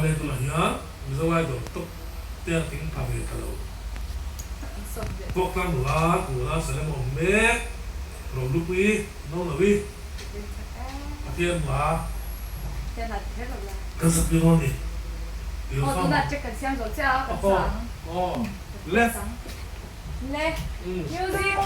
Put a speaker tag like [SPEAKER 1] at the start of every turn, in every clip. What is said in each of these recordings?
[SPEAKER 1] lên tôi là nhớ Mizo ai đồ tốt tiền tính phá về cả đầu quốc tăng của nó sẽ là một mét rồi lúc ý Nono-i tiền mà cái sự biến này điều
[SPEAKER 2] tôi
[SPEAKER 1] xong
[SPEAKER 2] đã check cái xem rồi chưa
[SPEAKER 1] left
[SPEAKER 2] left music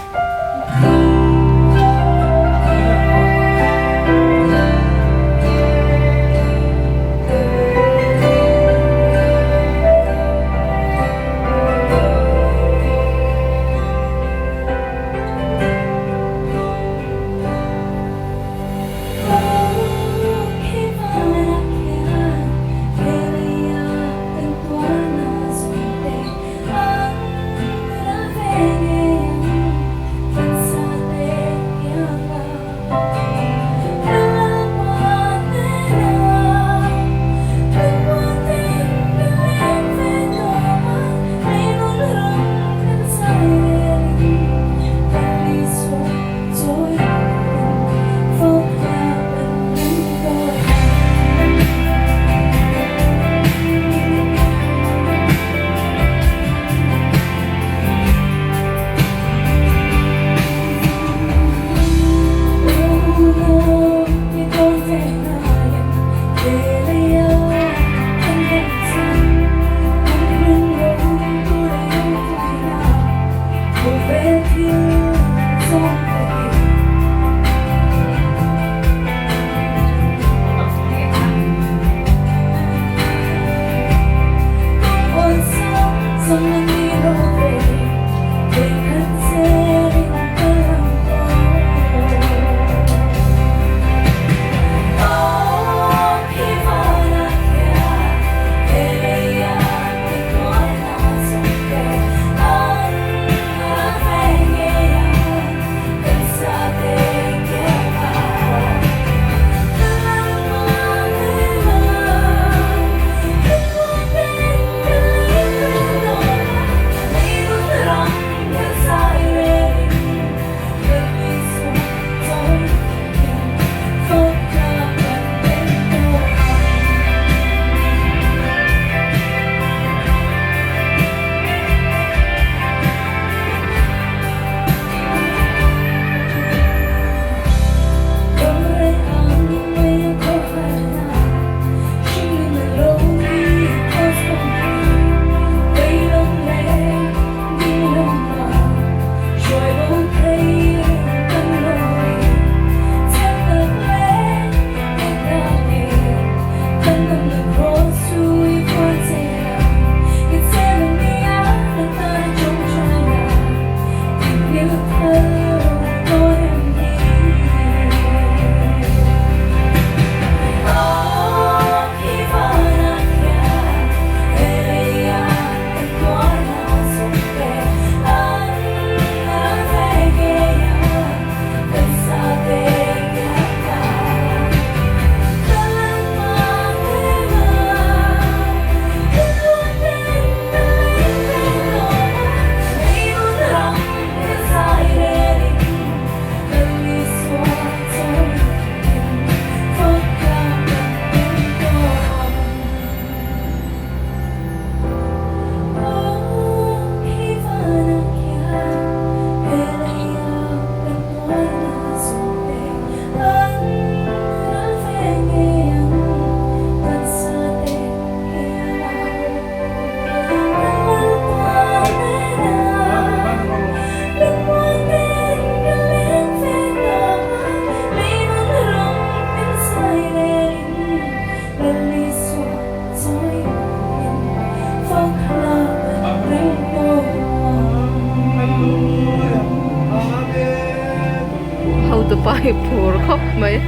[SPEAKER 3] tụi bay phur khóc mấy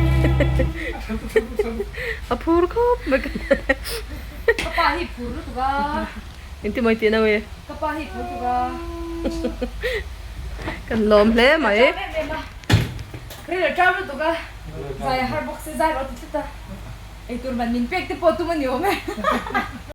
[SPEAKER 3] phur khóc mấy
[SPEAKER 2] cái pa hi phur tụi ba
[SPEAKER 3] inti mấy tiền đâu vậy
[SPEAKER 2] cái pa hi phur tụi ba
[SPEAKER 3] cần lom lé mấy
[SPEAKER 2] rồi là trao tụi ba dài hai box dài rồi tụi ta ấy tụi mình pek thì po tụi mình nhiều mấy